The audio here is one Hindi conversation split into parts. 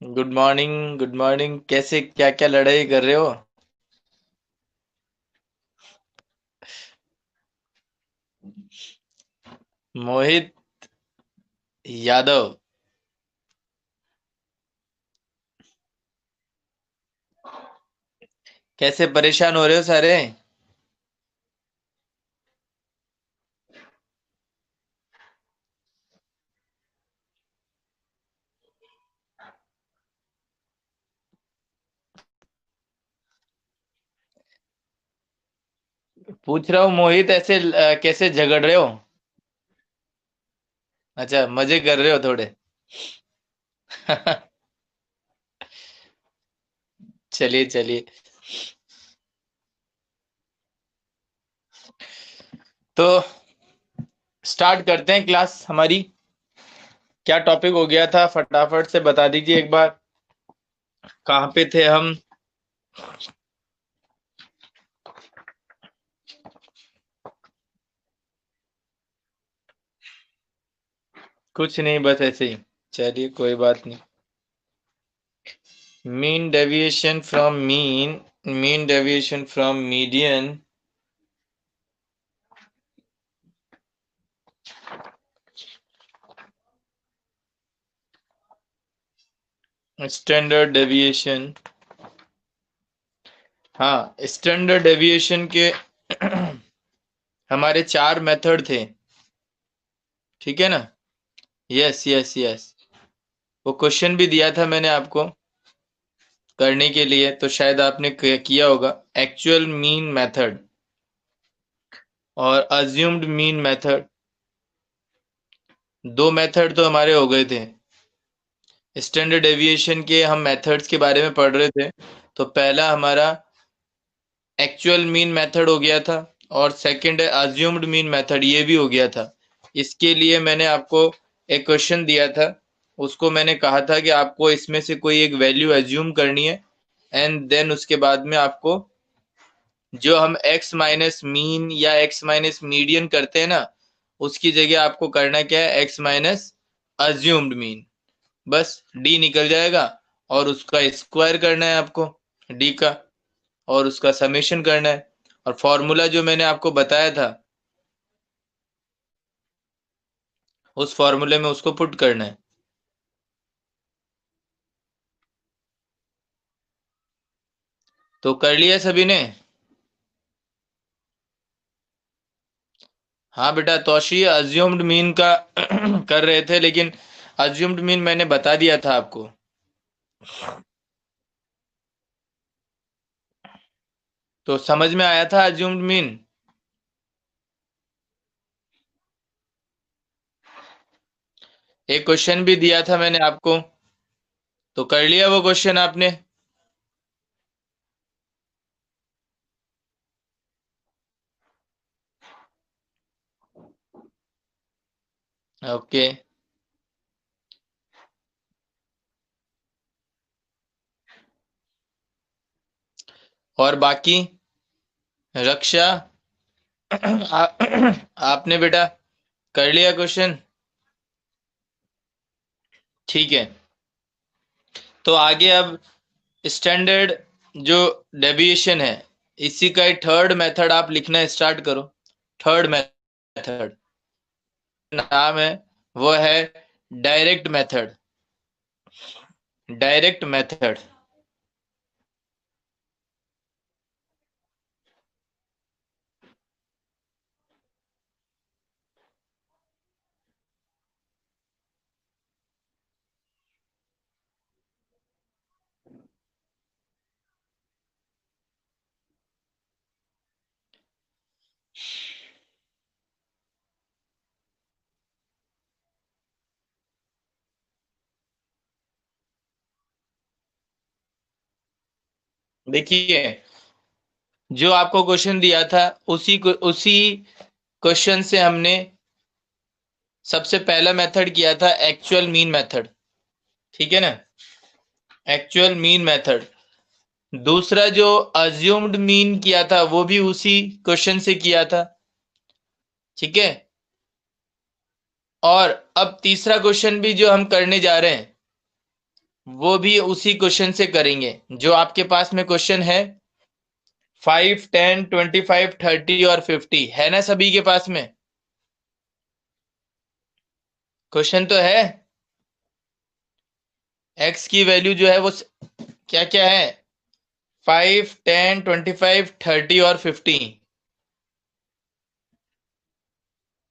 Good morning, good morning. कैसे, क्या क्या लड़ाई कर रहे हो? मोहित यादव। कैसे परेशान हो रहे हो सारे? पूछ रहा हूँ मोहित, ऐसे कैसे झगड़ रहे हो? अच्छा, मजे कर रहे हो थोड़े। चलिए चलिए। तो स्टार्ट करते हैं क्लास हमारी। क्या टॉपिक हो गया था, फटाफट से बता दीजिए एक बार। कहाँ पे थे हम? कुछ नहीं, बस ऐसे ही। चलिए, कोई बात नहीं। Mean deviation from mean deviation from median. Standard deviation. हाँ, स्टैंडर्ड डेविएशन के हमारे चार मेथड थे। ठीक है ना? Yes yes yes. वो क्वेश्चन भी दिया था मैंने आपको करने के लिए, तो शायद आपने किया होगा। एक्चुअल मीन मेथड और अज्यूम्ड मीन मेथड। दो मेथड तो हमारे हो गए थे। स्टैंडर्ड डेविएशन के हम मेथड्स के बारे में पढ़ रहे थे। तो पहला हमारा एक्चुअल मीन मेथड हो गया था, और सेकंड है अज्यूम्ड मीन मेथड, ये भी हो गया था। इसके लिए मैंने आपको एक क्वेश्चन दिया था। उसको मैंने कहा था कि आपको इसमें से कोई एक वैल्यू एज्यूम करनी है, एंड देन उसके बाद में आपको जो हम एक्स माइनस मीन या एक्स माइनस मीडियन करते हैं ना, उसकी जगह आपको करना क्या है, एक्स माइनस अज्यूम्ड मीन। बस डी निकल जाएगा, और उसका स्क्वायर करना है आपको, डी का, और उसका समेशन करना है। और फॉर्मूला जो मैंने आपको बताया था, उस फॉर्मूले में उसको पुट करना है। तो कर लिया सभी ने? हाँ बेटा, तौशी अज्यूम्ड मीन का कर रहे थे, लेकिन अज्यूम्ड मीन मैंने बता दिया था आपको। तो समझ में आया था अज्यूम्ड मीन? एक क्वेश्चन भी दिया था मैंने आपको, तो कर लिया वो क्वेश्चन आपने? ओके। और बाकी रक्षा, आपने बेटा कर लिया क्वेश्चन? ठीक है। तो आगे अब स्टैंडर्ड जो डेविएशन है, इसी का ही थर्ड मेथड आप लिखना स्टार्ट करो। थर्ड मेथड नाम है, वो है डायरेक्ट मेथड। Direct method. देखिए, जो आपको क्वेश्चन दिया था, उसी क्वेश्चन से हमने सबसे पहला मेथड किया था एक्चुअल मीन मेथड। ठीक है ना? Actual mean method. दूसरा जो अज्यूम्ड मीन किया था, वो भी उसी क्वेश्चन से किया था। ठीक है। और अब तीसरा क्वेश्चन भी जो हम करने जा रहे हैं, वो भी उसी क्वेश्चन से करेंगे जो आपके पास में क्वेश्चन है। 5, 10, 25, 30 और 50 है ना सभी के पास में? क्वेश्चन तो है। एक्स की वैल्यू जो है वो क्या क्या है? 5, 10, 25, 30 और 50।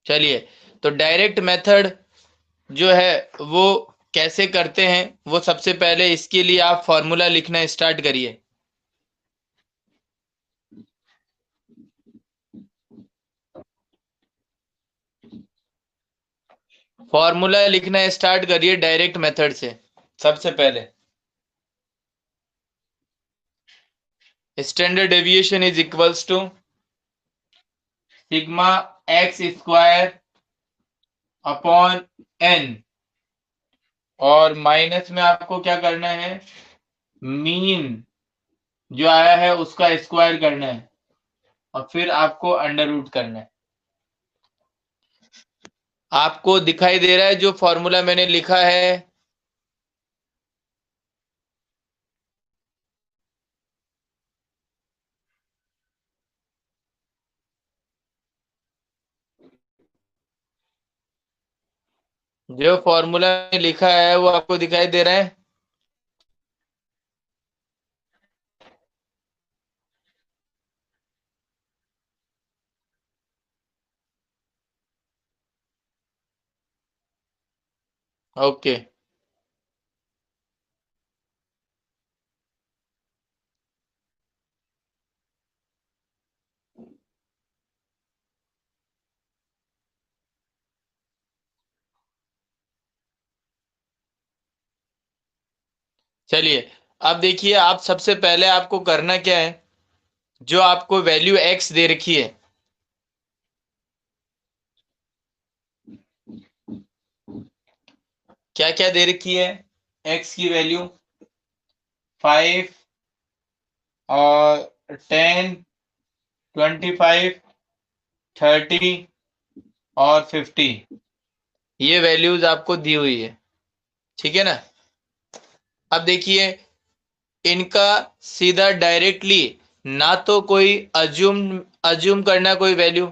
चलिए, तो डायरेक्ट मेथड जो है वो कैसे करते हैं, वो सबसे पहले इसके लिए आप फॉर्मूला लिखना स्टार्ट करिए। फॉर्मूला लिखना स्टार्ट करिए डायरेक्ट मेथड से। सबसे पहले standard deviation is equals to sigma X square upon N, और माइनस में आपको क्या करना है, मीन जो आया है उसका स्क्वायर करना है, और फिर आपको अंडर रूट करना है। आपको दिखाई दे रहा है जो फॉर्मूला मैंने लिखा है? जो फॉर्मूला लिखा है वो आपको दिखाई दे रहा है? ओके। चलिए, अब देखिए, आप सबसे पहले आपको करना क्या है, जो आपको वैल्यू एक्स दे रखी है, क्या क्या दे रखी है? एक्स की वैल्यू 5 और 10, 25, 30 और 50, ये वैल्यूज आपको दी हुई है। ठीक है ना? अब देखिए, इनका सीधा डायरेक्टली ना तो कोई अज्यूम अज्यूम करना कोई वैल्यू,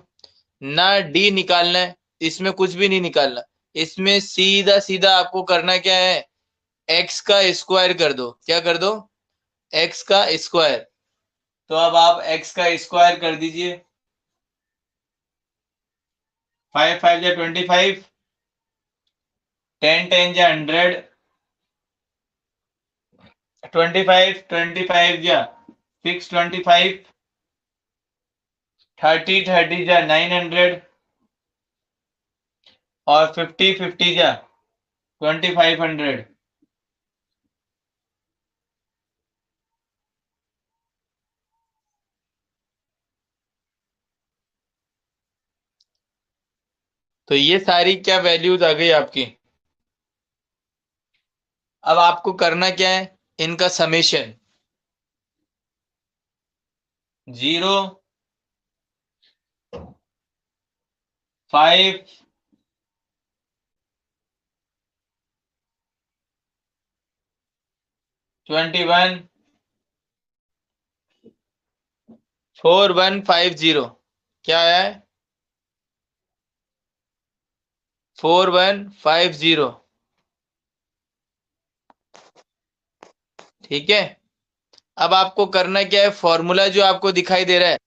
ना डी निकालना है, इसमें कुछ भी नहीं निकालना। इसमें सीधा सीधा आपको करना क्या है, एक्स का स्क्वायर कर दो। क्या कर दो? एक्स का स्क्वायर। तो अब आप एक्स का स्क्वायर कर दीजिए। 5 5 जा 25, 10 10 जा 100, 25 25 जा 625, 30 30 जा 900, और 50 50 जा 2500। तो ये सारी क्या वैल्यूज आ गई आपकी? अब आपको करना क्या है, इनका समेशन 0, 5, 21, 4150। क्या है? 4150। ठीक है। अब आपको करना क्या है, फॉर्मूला जो आपको दिखाई दे रहा है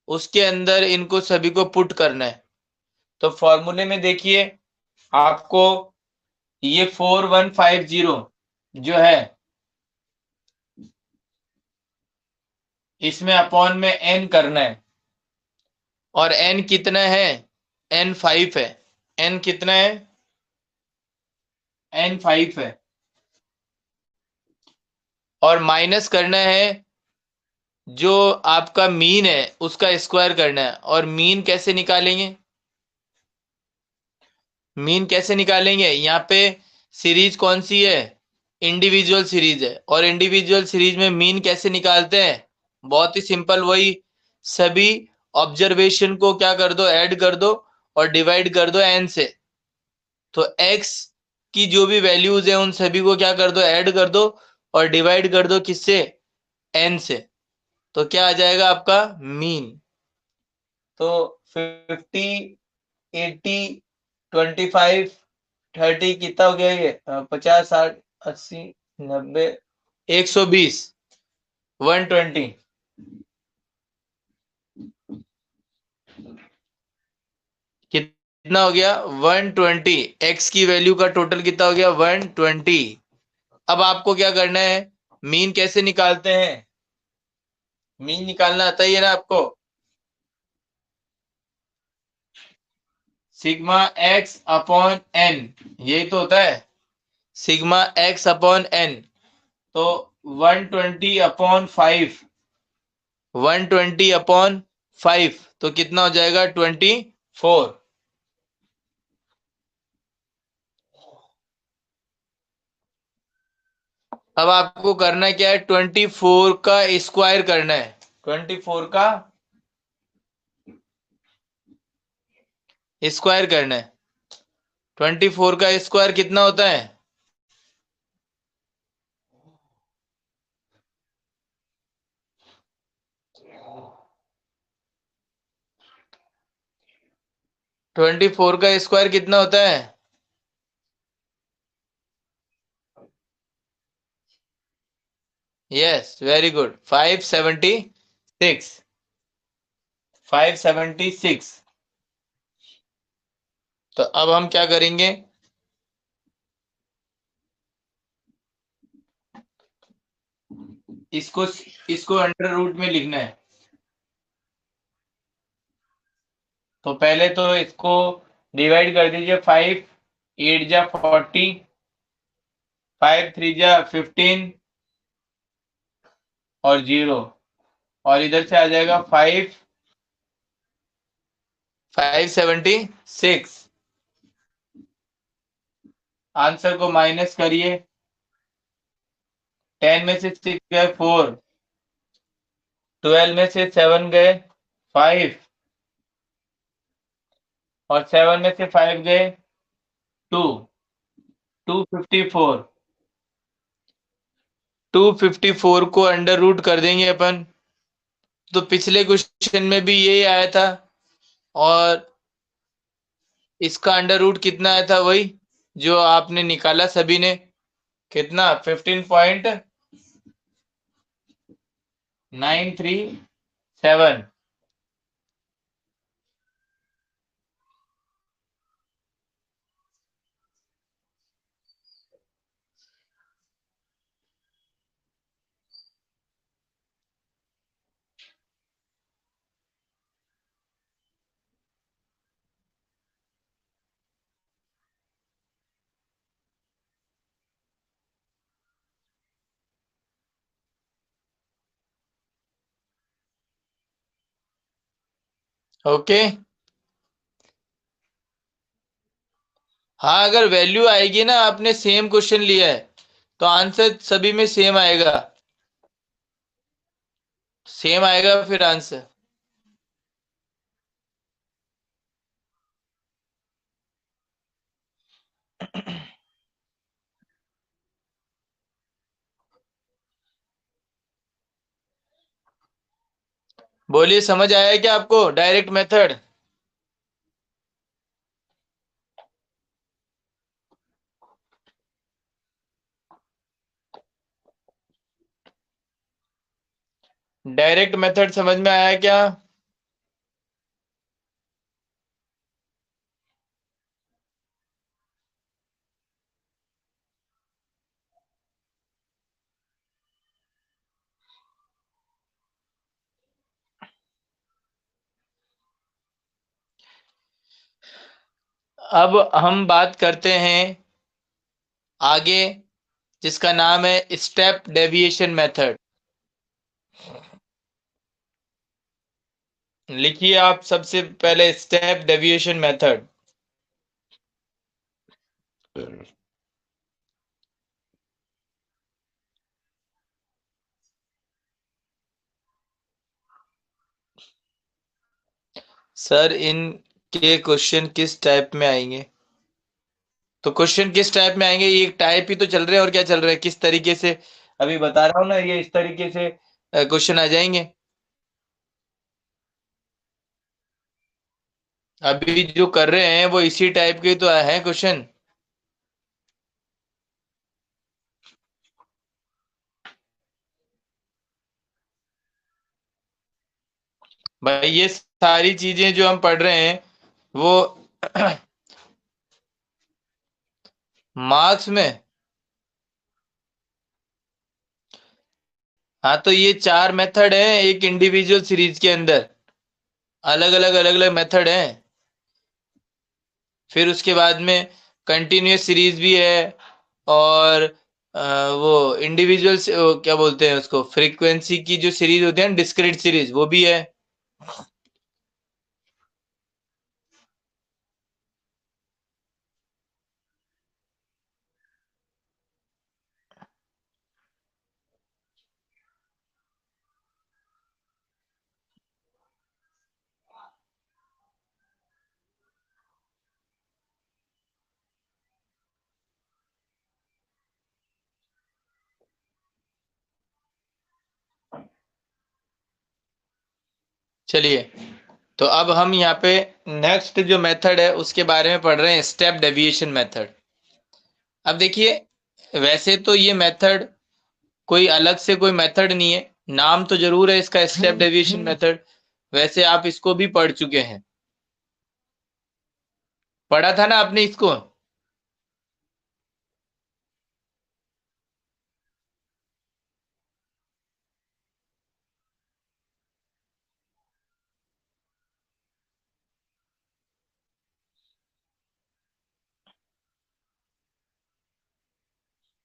उसके अंदर इनको सभी को पुट करना है। तो फॉर्मूले में देखिए, आपको ये 4150 जो है, इसमें अपॉन में एन करना है। और एन कितना है? एन 5 है। एन कितना है? एन 5 है। और माइनस करना है जो आपका मीन है उसका स्क्वायर करना है। और मीन कैसे निकालेंगे? मीन कैसे निकालेंगे? यहाँ पे सीरीज कौन सी है? इंडिविजुअल सीरीज है। और इंडिविजुअल सीरीज में मीन कैसे निकालते हैं? बहुत ही सिंपल, वही सभी ऑब्जर्वेशन को क्या कर दो, ऐड कर दो और डिवाइड कर दो एन से। तो एक्स की जो भी वैल्यूज है उन सभी को क्या कर दो, ऐड कर दो और डिवाइड कर दो किससे, n से। तो क्या आ जाएगा आपका मीन। तो 50, 80, 25, 30 कितना हो गया ये, 50, 60, 80, 90, 120, 120। कितना हो गया, 120। x की वैल्यू का टोटल कितना हो गया, 120। अब आपको क्या करना है, मीन कैसे निकालते हैं, मीन निकालना आता ही है ना आपको। सिग्मा एक्स अपॉन एन, यही तो होता है, सिग्मा एक्स अपॉन एन। तो 120 अपॉन 5, 120 अपॉन 5, तो कितना हो जाएगा, 24। अब आपको करना क्या है, 24 का स्क्वायर करना है, 24 का स्क्वायर करना है। 24 का स्क्वायर कितना होता है, 24 का स्क्वायर कितना होता है, यस वेरी गुड, 576, 576। तो अब हम क्या करेंगे, इसको इसको अंडर रूट में लिखना है। तो पहले तो इसको डिवाइड कर दीजिए, 5 8 जा 40, 5 3 जा 15 और 0, और इधर से आ जाएगा 576। आंसर को माइनस करिए, 10 में से 6 गए 4, 12 में से 7 गए 5, और 7 में से 5 गए 2, 254। 254 को अंडर रूट कर देंगे अपन। तो पिछले क्वेश्चन में भी यही आया था, और इसका अंडर रूट कितना आया था, वही जो आपने निकाला सभी ने, कितना, 15.937। ओके। हाँ, अगर वैल्यू आएगी ना, आपने सेम क्वेश्चन लिया है तो आंसर सभी में सेम आएगा, सेम आएगा फिर आंसर। बोलिए, समझ आया क्या आपको डायरेक्ट मेथड। डायरेक्ट मेथड समझ में आया क्या। अब हम बात करते हैं आगे, जिसका नाम है स्टेप डेविएशन मेथड। लिखिए आप सबसे पहले स्टेप डेविएशन मेथड। सर, इन के क्वेश्चन किस टाइप में आएंगे। तो क्वेश्चन किस टाइप में आएंगे, ये टाइप ही तो चल रहे हैं और क्या चल रहा है, किस तरीके से अभी बता रहा हूँ ना, ये इस तरीके से क्वेश्चन आ जाएंगे। अभी जो कर रहे हैं वो इसी टाइप के तो है क्वेश्चन। भाई ये सारी चीजें जो हम पढ़ रहे हैं वो मार्क्स में। हाँ तो ये चार मेथड है एक इंडिविजुअल सीरीज के अंदर, अलग अलग मेथड हैं। फिर उसके बाद में कंटिन्यूअस सीरीज भी है, और वो इंडिविजुअल क्या बोलते हैं उसको, फ्रीक्वेंसी की जो सीरीज होती है ना, डिस्क्रीट सीरीज, वो भी है। चलिए, तो अब हम यहाँ पे नेक्स्ट जो मेथड है उसके बारे में पढ़ रहे हैं, स्टेप डेविएशन मेथड। अब देखिए, वैसे तो ये मेथड कोई अलग से कोई मेथड नहीं है, नाम तो जरूर है इसका स्टेप डेविएशन मेथड। वैसे आप इसको भी पढ़ चुके हैं, पढ़ा था ना आपने इसको।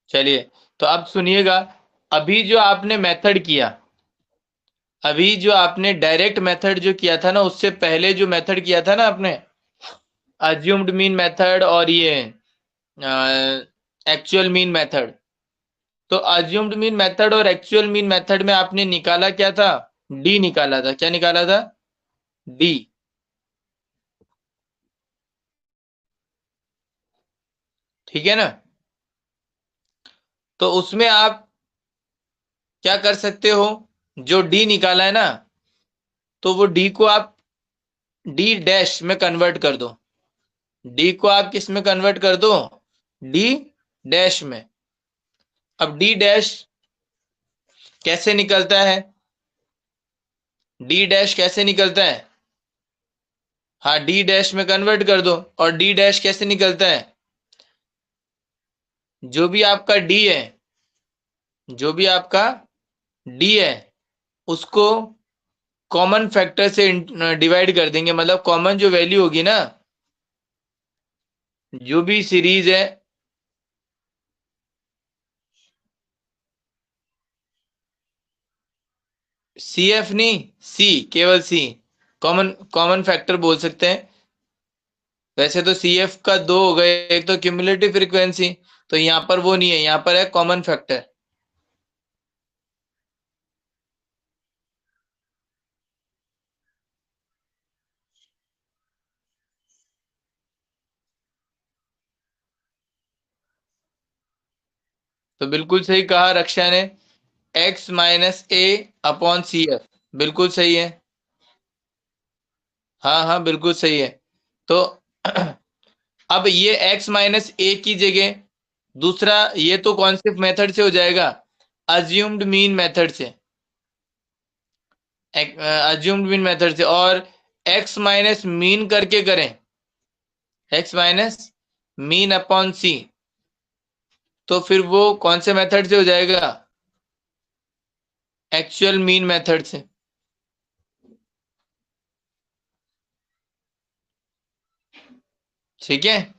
चलिए, तो अब सुनिएगा, अभी जो आपने मेथड किया, अभी जो आपने डायरेक्ट मेथड जो किया था ना, उससे पहले जो मेथड किया था ना आपने, अज्यूम्ड मीन मेथड और ये एक्चुअल मीन मेथड। तो अज्यूम्ड मीन मेथड और एक्चुअल मीन मेथड में आपने निकाला क्या था, डी निकाला था। क्या निकाला था, डी। ठीक है ना। तो उसमें आप क्या कर सकते हो, जो डी निकाला है ना, तो वो डी को आप डी डैश में कन्वर्ट कर दो। डी को आप किस में कन्वर्ट कर दो, डी डैश में। अब डी डैश कैसे निकलता है, डी डैश कैसे निकलता है, हाँ डी डैश में कन्वर्ट कर दो। और डी डैश कैसे निकलता है, जो भी आपका डी है, जो भी आपका डी है, उसको कॉमन फैक्टर से डिवाइड कर देंगे, मतलब कॉमन जो वैल्यू होगी ना, जो भी सीरीज है। सी एफ नहीं, सी, केवल सी, कॉमन कॉमन फैक्टर बोल सकते हैं। वैसे तो सी एफ का दो हो गए, एक तो क्यूमुलेटिव फ्रीक्वेंसी, तो यहाँ पर वो नहीं है, यहाँ पर है कॉमन फैक्टर। तो बिल्कुल सही कहा रक्षा ने, एक्स माइनस ए अपॉन सी एफ, बिल्कुल सही है। हाँ हाँ बिल्कुल सही है। तो अब ये एक्स माइनस ए की जगह दूसरा, ये तो कौन से मेथड से हो जाएगा, अज्यूम्ड मीन मेथड से, अज्यूम्ड मीन मेथड से। और एक्स माइनस मीन करके करें, एक्स माइनस मीन अपॉन सी, तो फिर वो कौन से मेथड से हो जाएगा, एक्चुअल मीन मेथड से। ठीक है।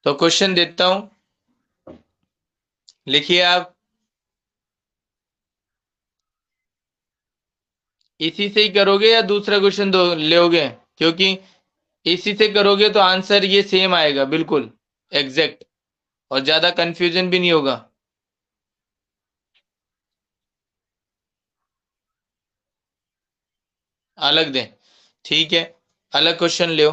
तो क्वेश्चन देता हूं, लिखिए आप। इसी से ही करोगे या दूसरा क्वेश्चन दो लोगे? क्योंकि इसी से करोगे तो आंसर ये सेम आएगा, बिल्कुल एग्जैक्ट, और ज्यादा कंफ्यूजन भी नहीं होगा। अलग दें, ठीक है, अलग क्वेश्चन लो।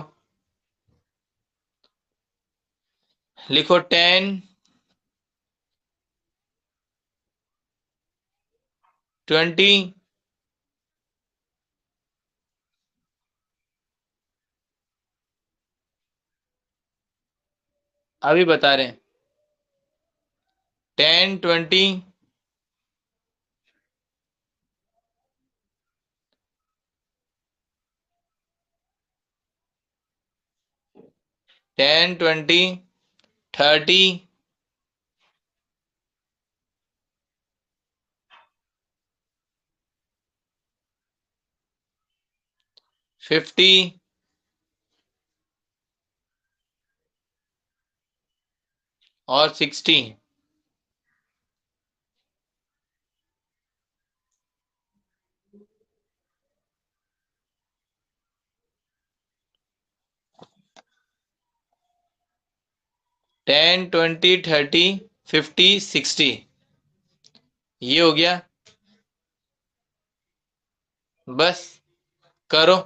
लिखो 10, 20। अभी बता रहे हैं, 10, 20, 10, 20, 30, 50 और 60। 10, 20, 30, 50, 60, ये हो गया। बस करो।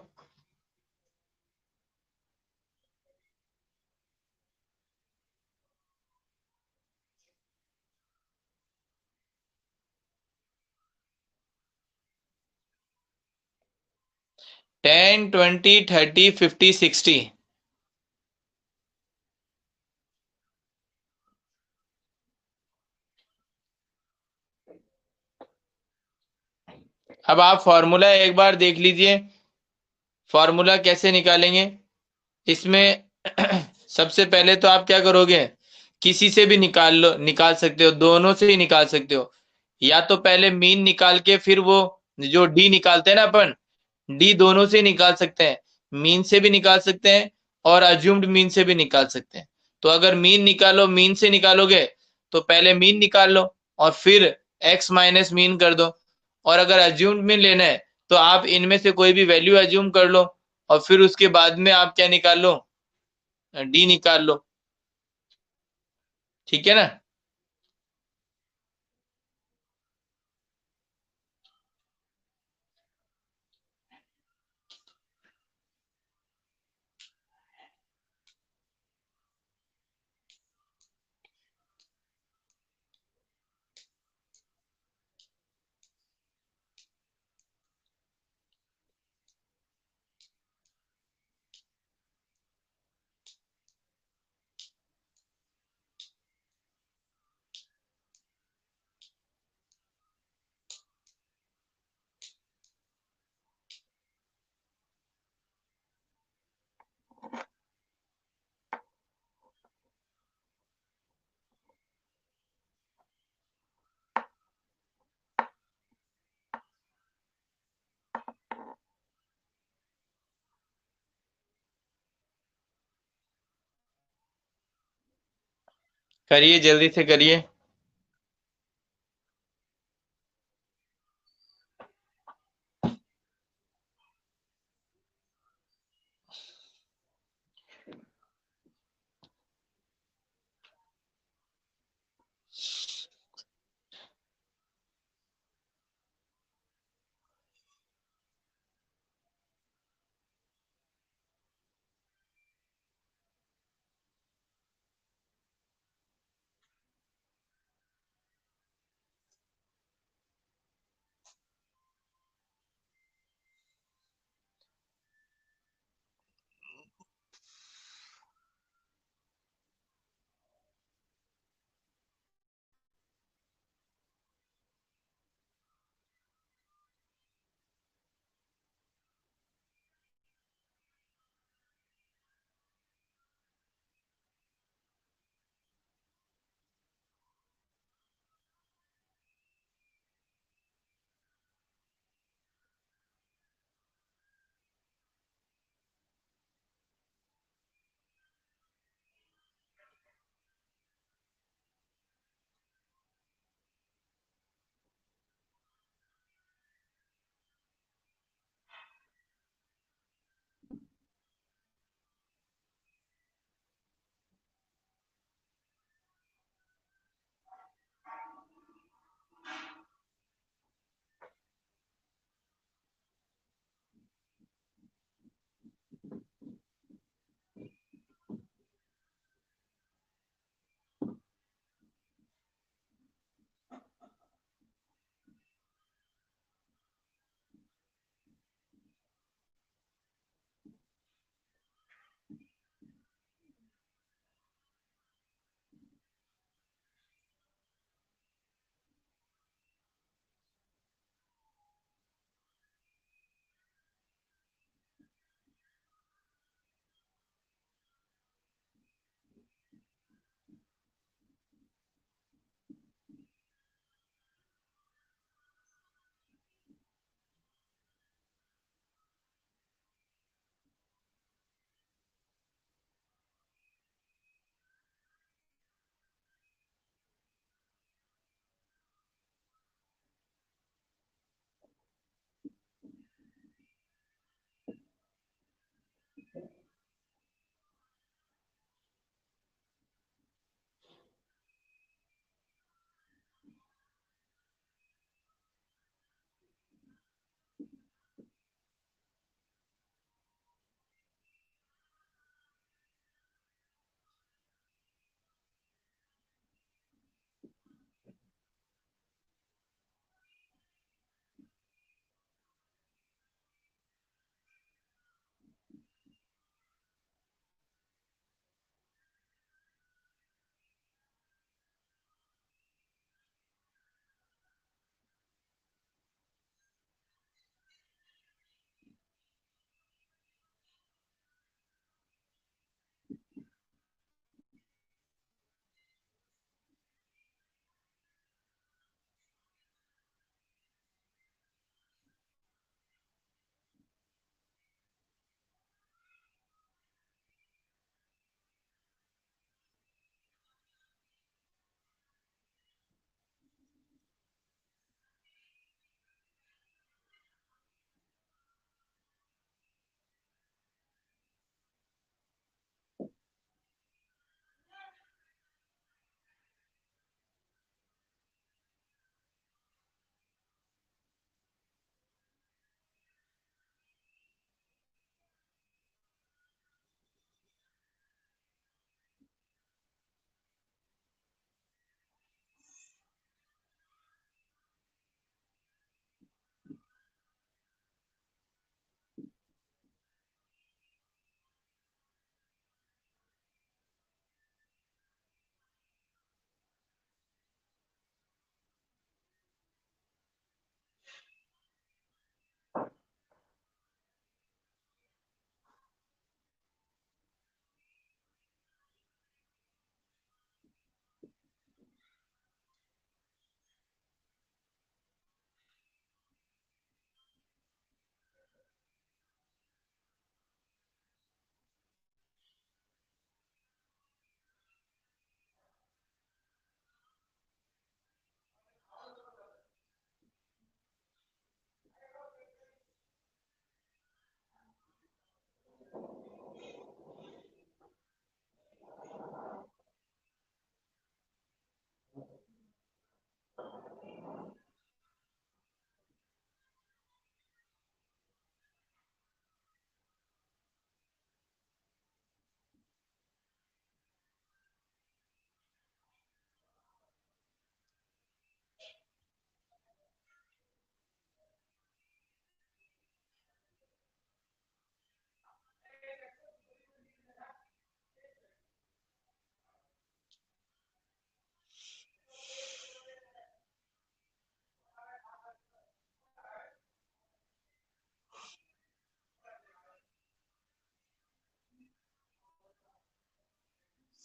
10, 20, 30, 50, 60। अब आप फॉर्मूला एक बार देख लीजिए, फॉर्मूला कैसे निकालेंगे इसमें। सबसे पहले तो आप क्या करोगे, किसी से भी निकाल लो, निकाल सकते हो, दोनों से ही निकाल सकते हो। या तो पहले मीन निकाल के फिर वो जो डी निकालते हैं ना अपन, डी दोनों से ही निकाल सकते हैं। मीन से भी निकाल सकते हैं और अज्यूम्ड मीन से भी निकाल सकते हैं। तो अगर मीन निकालो, मीन से निकालोगे तो पहले मीन निकाल लो और फिर एक्स माइनस मीन कर दो। और अगर अज्यूम्ड मीन लेना है तो आप इनमें से कोई भी वैल्यू अज्यूम कर लो और फिर उसके बाद में आप क्या निकाल लो, डी निकाल लो। ठीक है ना? करिए, जल्दी से करिए।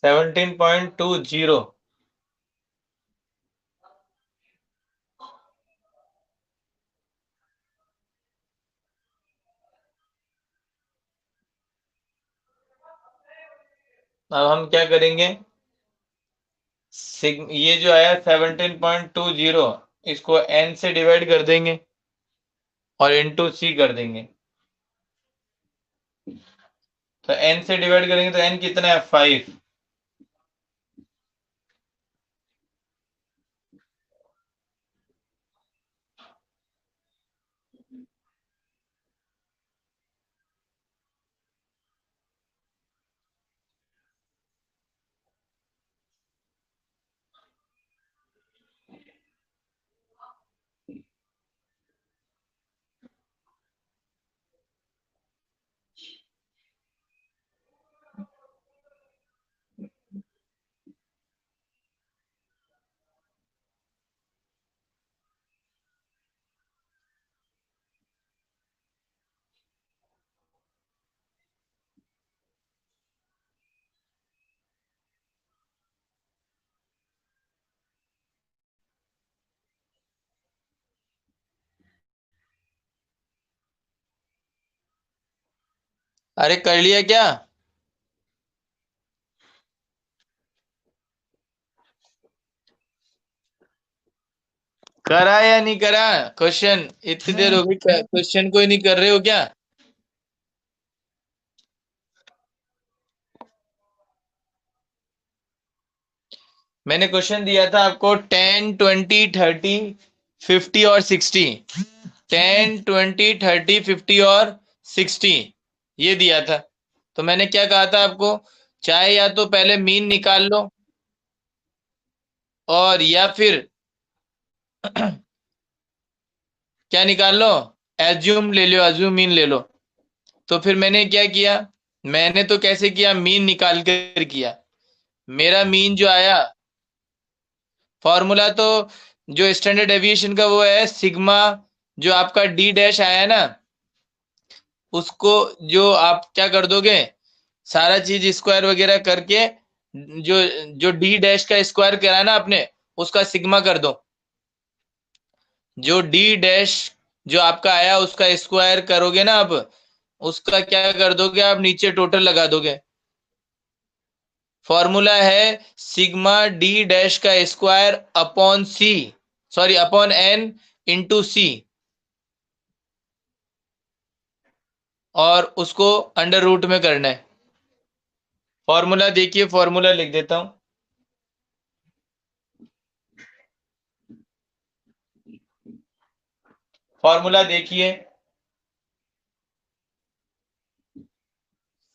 17.20। अब हम क्या करेंगे, ये जो आया 17.20, इसको n से डिवाइड कर देंगे और इंटू सी कर देंगे। तो n से डिवाइड करेंगे तो n कितना है, 5। अरे कर लिया क्या? करा या नहीं करा क्वेश्चन? इतनी देर हो गई, क्वेश्चन कोई नहीं कर रहे हो क्या? मैंने क्वेश्चन दिया था आपको 10, 20, 30, 50 और 60। 10, 20, 30, 50 और 60 ये दिया था। तो मैंने क्या कहा था आपको, चाहे या तो पहले मीन निकाल लो और या फिर क्या निकाल लो, एज्यूम ले लो, एज्यूम मीन ले लो। तो फिर मैंने क्या किया, मैंने तो कैसे किया, मीन निकाल कर किया। मेरा मीन जो आया, फॉर्मूला तो जो स्टैंडर्ड एविएशन का वो है सिग्मा, जो आपका डी डैश आया ना, उसको जो आप क्या कर दोगे, सारा चीज स्क्वायर वगैरह करके, जो जो डी डैश का स्क्वायर करा ना आपने, उसका सिग्मा कर दो। जो डी डैश जो आपका आया उसका स्क्वायर करोगे ना आप, उसका क्या कर दोगे, आप नीचे टोटल लगा दोगे। फॉर्मूला है सिग्मा डी डैश का स्क्वायर अपॉन सी, सॉरी अपॉन एन इंटू सी, और उसको अंडर रूट में करना है। फॉर्मूला देखिए, फॉर्मूला लिख देता हूं। फॉर्मूला देखिए,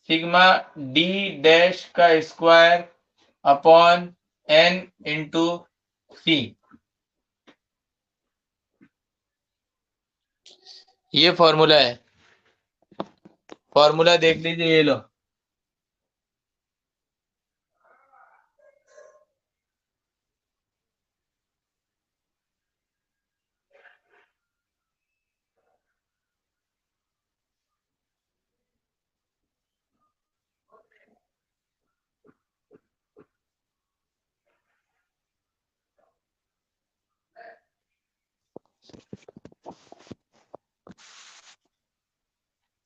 सिग्मा डी डैश का स्क्वायर अपॉन एन इंटू सी, ये फॉर्मूला है। फॉर्मूला देख लीजिए, ये लो।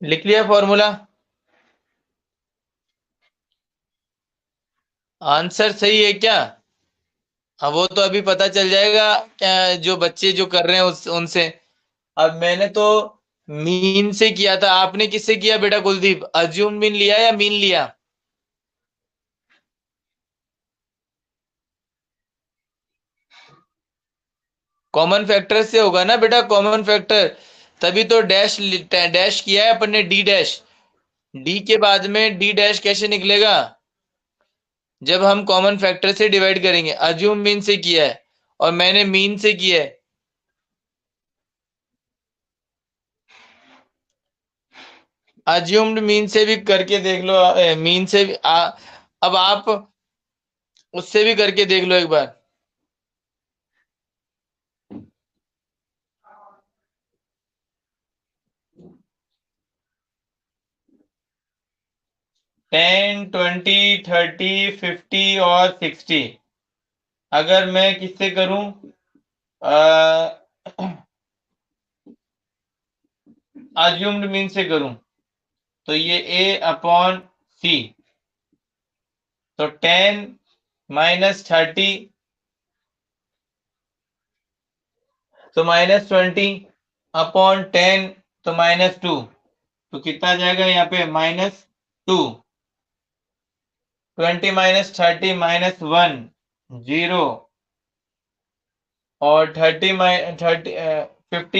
लिख लिया फॉर्मूला? आंसर सही है क्या? हाँ, वो तो अभी पता चल जाएगा क्या, जो बच्चे जो कर रहे हैं उनसे। अब मैंने तो मीन से किया था, आपने किससे किया बेटा कुलदीप, अज्यूम मीन लिया या मीन लिया? कॉमन फैक्टर से होगा ना बेटा, कॉमन फैक्टर, तभी तो डैश डैश किया है अपन ने, डी डैश। डी के बाद में डी डैश कैसे निकलेगा, जब हम कॉमन फैक्टर से डिवाइड करेंगे। अज्यूम मीन से किया है और मैंने मीन से किया है। अज्यूम्ड मीन से भी करके देख लो, मीन से भी अब आप उससे भी करके देख लो एक बार। 10, 20, 30, 50 और 60। अगर मैं किससे करूं, अज्यूम्ड मीन से करूं, तो ये A अपॉन C, तो 10 माइनस 30, तो माइनस 20 अपॉन 10, तो -2, तो कितना जाएगा यहाँ पे -2। 20 माइनस 30 -1, 0, और 50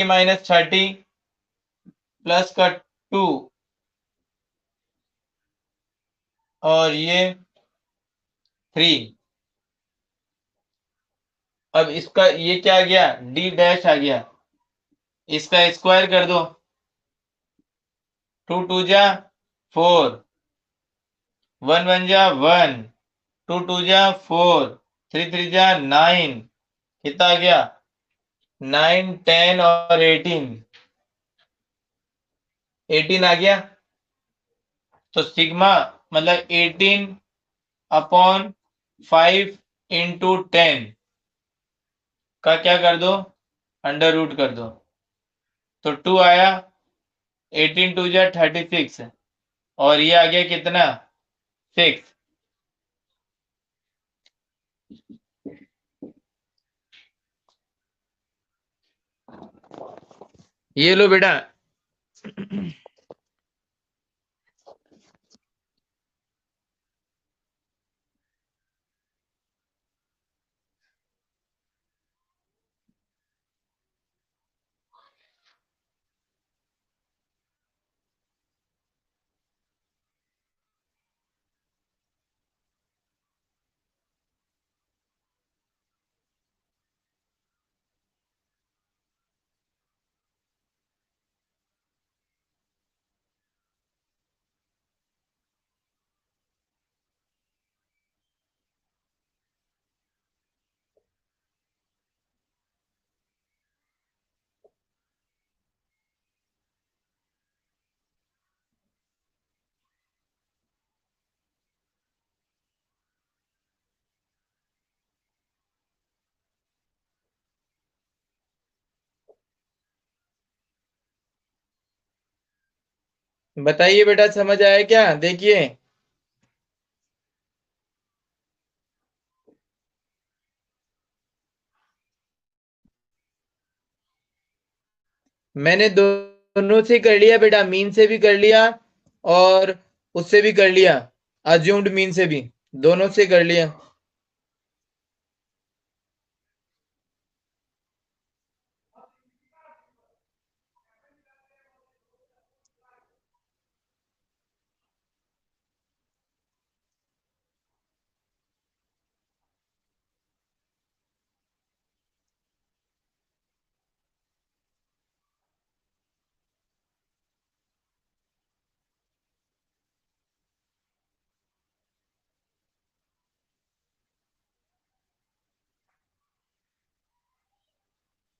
माइनस 30 प्लस का 2, और ये 3। अब इसका ये क्या आ गया, D डैश आ गया, इसका स्क्वायर कर दो। 2 2 जा 4, 1 1 जा 1, 2 2 जा 4, 3 3 जा 9, कितना आ गया 9 10 और 18, 18 आ गया। तो सिग्मा मतलब 18 अपॉन 5 इंटू 10 का क्या कर दो, अंडर रूट कर दो, तो 2 आया। 18 2 जा 36, और ये आ गया कितना 6। ये लो बेटा। बताइए बेटा, समझ आया क्या, देखिए। मैंने दोनों से कर लिया बेटा, मीन से भी कर लिया और उससे भी कर लिया, अज्यूम्ड मीन से भी, दोनों से कर लिया।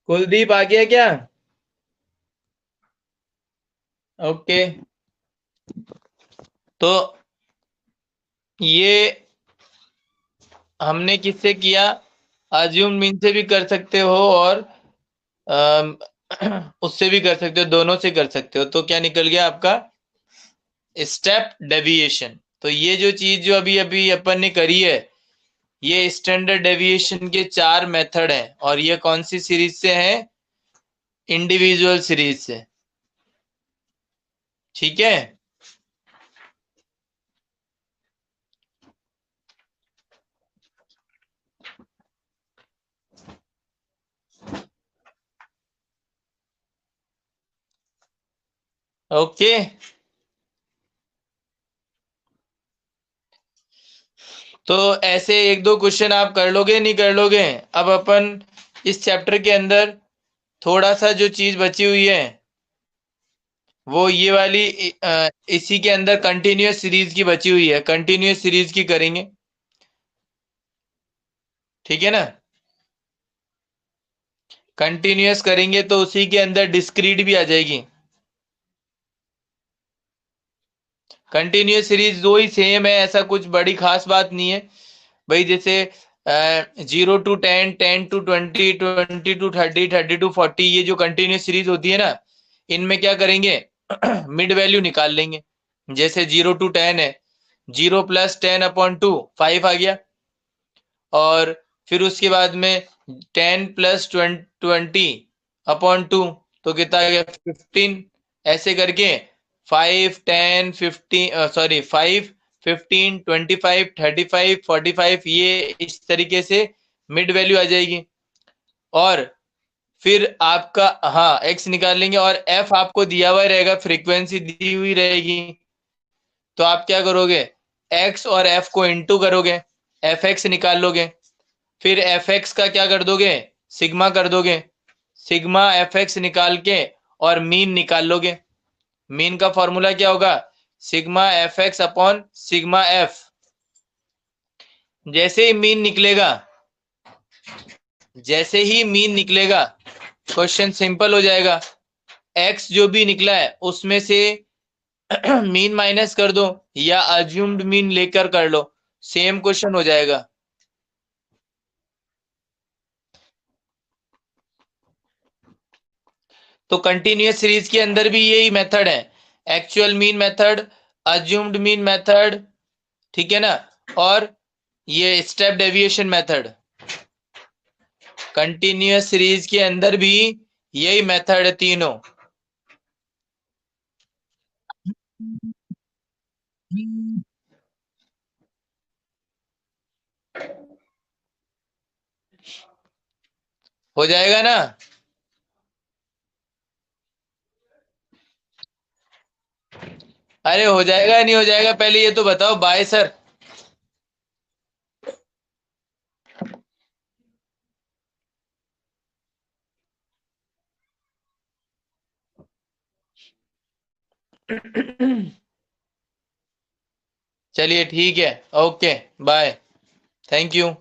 कुलदीप आ गया क्या? ओके। तो ये हमने किससे किया, अज्यूम मीन से भी कर सकते हो और अम, उससे भी कर सकते हो, दोनों से कर सकते हो। तो क्या निकल गया आपका, स्टेप डेविएशन। तो ये जो चीज जो अभी अभी अपन ने करी है, ये स्टैंडर्ड डेविएशन के 4 मेथड हैं, और ये कौन सी सीरीज से है, इंडिविजुअल सीरीज से। ठीक है। ओके। तो ऐसे एक दो क्वेश्चन आप कर लोगे, नहीं कर लोगे। अब अपन इस चैप्टर के अंदर थोड़ा सा जो चीज बची हुई है, वो ये वाली इसी के अंदर कंटिन्यूअस सीरीज की बची हुई है, कंटिन्यूअस सीरीज की करेंगे। ठीक है ना, कंटिन्यूअस करेंगे तो उसी के अंदर डिस्क्रीट भी आ जाएगी। कंटिन्यूस सीरीज दो ही सेम है, ऐसा कुछ बड़ी खास बात नहीं है भाई। जैसे 0 to 10, 10 to 20, 20 to 30, 30 to 40, ये जो कंटिन्यूस सीरीज होती है ना, इनमें क्या करेंगे मिड वैल्यू निकाल लेंगे। जैसे 0 to 10 है, 0 + 10/2 5 आ गया, और फिर उसके बाद में 10 + 20/2 तो कितना आ गया 15। ऐसे करके 5, 10, 15, सॉरी 5, 15, 25, 35, 45, ये इस तरीके से मिड वैल्यू आ जाएगी। और फिर आपका हाँ एक्स निकाल लेंगे, और एफ आपको दिया हुआ रहेगा, फ्रीक्वेंसी दी हुई रहेगी। तो आप क्या करोगे, एक्स और एफ को इंटू करोगे, एफ एक्स निकाल लोगे। फिर एफ एक्स का क्या कर दोगे, सिग्मा कर दोगे, सिग्मा एफ एक्स निकाल के और मीन निकाल लोगे। मीन का फॉर्मूला क्या होगा, sigma F x upon sigma F. जैसे ही मीन निकलेगा, जैसे ही मीन निकलेगा क्वेश्चन सिंपल हो जाएगा। एक्स जो भी निकला है उसमें से मीन माइनस कर दो, या अज्यूम्ड मीन लेकर कर लो, सेम क्वेश्चन हो जाएगा। तो कंटिन्यूअस सीरीज के अंदर भी यही मेथड है, actual mean method, assumed mean method, ठीक है ना, और ये step deviation method. Continuous series के अंदर भी यही मेथड है तीनों। हो जाएगा ना। अरे हो जाएगा नहीं हो जाएगा, पहले ये तो बताओ। Bye sir. चलिए ठीक है, ओके बाय, थैंक यू।